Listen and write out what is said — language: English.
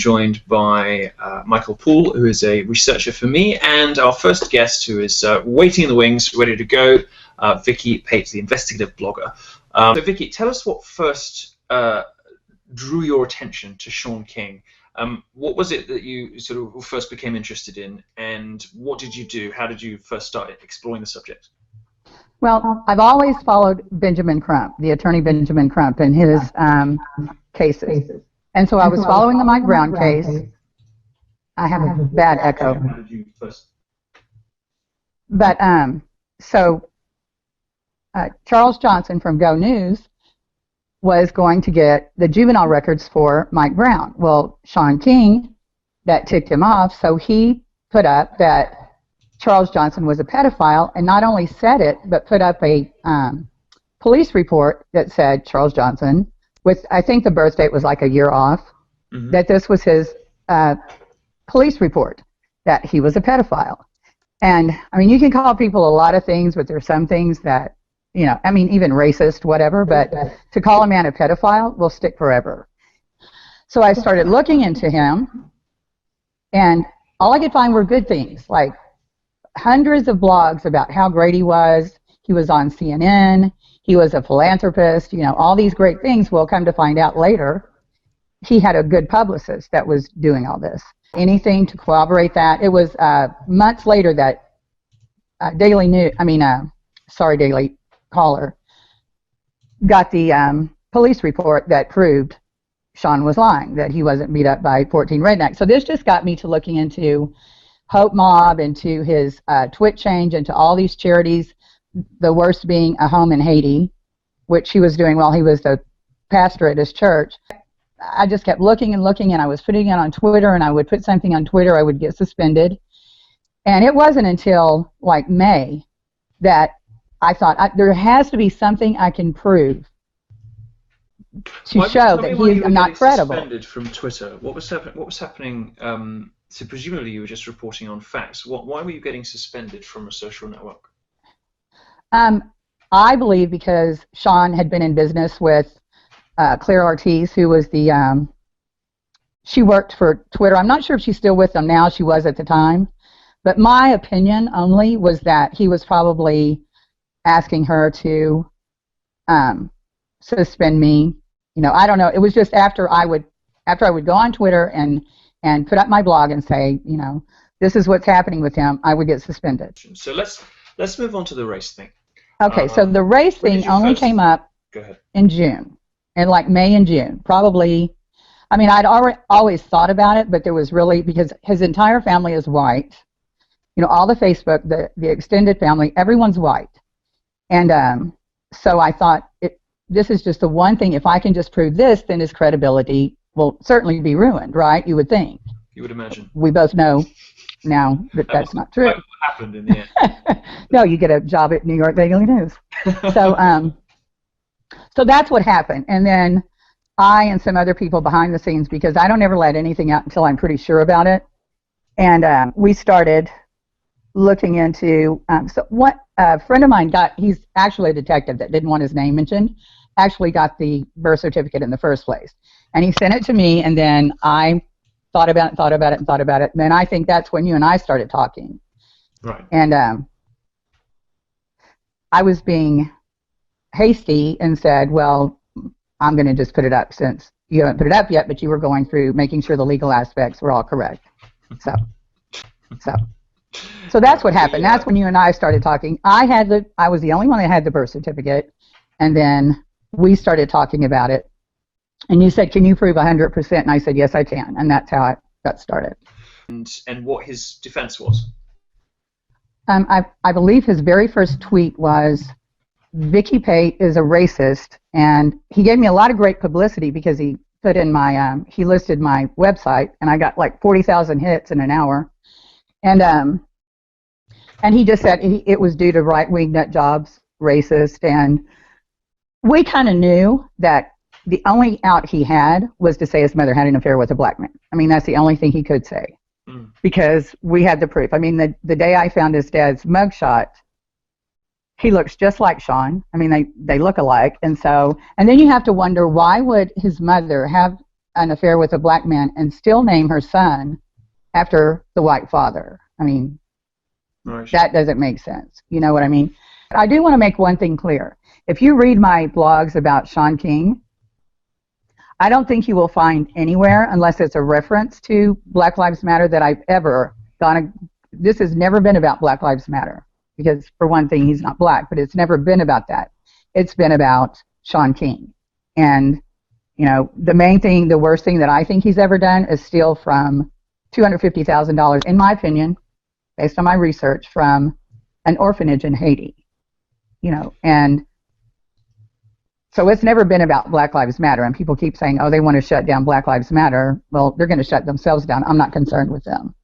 joined by Michael Poole, who is a researcher for me, and our first guest, who is waiting in the wings, ready to go, vickipate, the investigative blogger. So Vicky, tell us what first drew your attention to Shaun King. What was it that you sort of first became interested in, and what did you do? How did you first start exploring the subject? Well, I've always followed Benjamin Crump, the attorney Benjamin Crump, and his cases. And so I was following the Mike Brown case. I have a bad echo. How did you first? But Charles Johnson from Go News was going to get the juvenile records for Mike Brown. Well, Shaun King, that ticked him off, so he put up that Charles Johnson was a pedophile, and not only said it, but put up a police report that said Charles Johnson, with I think the birth date was like a year off, that this was his police report, that he was a pedophile. And, I mean, you can call people a lot of things, but there's some things that, you know, I mean, even racist, whatever, but to call a man a pedophile will stick forever. So I started looking into him, and all I could find were good things, like hundreds of blogs about how great he was. He was on CNN. He was a philanthropist. You know, all these great things. We'll come to find out later, he had a good publicist that was doing all this. Anything to corroborate that. It was months later that Daily Caller got the police report that proved Shaun was lying, that he wasn't beat up by 14 rednecks. So this just got me to looking into Hope Mob, into his Twit change, into all these charities, the worst being a home in Haiti, which he was doing while he was the pastor at his church. I just kept looking and looking, and I was putting it on Twitter, and I would put something on Twitter, I would get suspended. And it wasn't until like May that I thought there has to be something I can prove to show that he is not credible. Suspended from Twitter. What was happening? So presumably you were just reporting on facts. Why were you getting suspended from a social network? I believe because Shaun had been in business with Claire Ortiz, who was the she worked for Twitter. I'm not sure if she's still with them now. She was at the time. But my opinion only was that he was probably asking her to suspend me. You know, I don't know. It was just after I would go on Twitter and put up my blog and say, you know, this is what's happening with him, I would get suspended. So let's move on to the race thing. Okay, so the race thing only came up in June, in like May and June, probably. I mean, I'd always thought about it, but there was really, because his entire family is white. You know, all the Facebook, the extended family, everyone's white. And so I thought, this is just the one thing. If I can just prove this, then his credibility will certainly be ruined, right? You would think. You would imagine. We both know now that that's not true. What happened in the end? No, you get a job at New York Daily News. So, so that's what happened. And then I and some other people behind the scenes, because I don't ever let anything out until I'm pretty sure about it. And we started looking into, so what a friend of mine got, he's actually a detective that didn't want his name mentioned, actually got the birth certificate in the first place. And he sent it to me, and then I thought about it. And then I think that's when you and I started talking. Right. And I was being hasty and said, well, I'm going to just put it up since you haven't put it up yet, but you were going through making sure the legal aspects were all correct. So that's what happened. That's when you and I started talking. I was the only one that had the birth certificate, and then we started talking about it. And you said, can you prove 100%? And I said, yes, I can. And that's how I got started. And what his defense was? I believe his very first tweet was, vickipate is a racist. And he gave me a lot of great publicity because he put in my, he listed my website, and I got like 40,000 hits in an hour. And he just said it was due to right-wing nut jobs, racist. And we kind of knew that the only out he had was to say his mother had an affair with a black man. I mean, that's the only thing he could say, because we had the proof. I mean, the day I found his dad's mugshot, he looks just like Shaun. I mean, they look alike. And then you have to wonder, why would his mother have an affair with a black man and still name her son after the white father. I mean, that doesn't make sense. You know what I mean? I do want to make one thing clear. If you read my blogs about Shaun King, I don't think you will find anywhere, unless it's a reference to Black Lives Matter, that I've ever gone. This has never been about Black Lives Matter, because for one thing, he's not black, but it's never been about that. It's been about Shaun King. And, you know, the main thing, the worst thing that I think he's ever done is steal from $250,000, in my opinion, based on my research, from an orphanage in Haiti. You know, and so it's never been about Black Lives Matter, and people keep saying, oh, they want to shut down Black Lives Matter. Well, they're going to shut themselves down. I'm not concerned with them.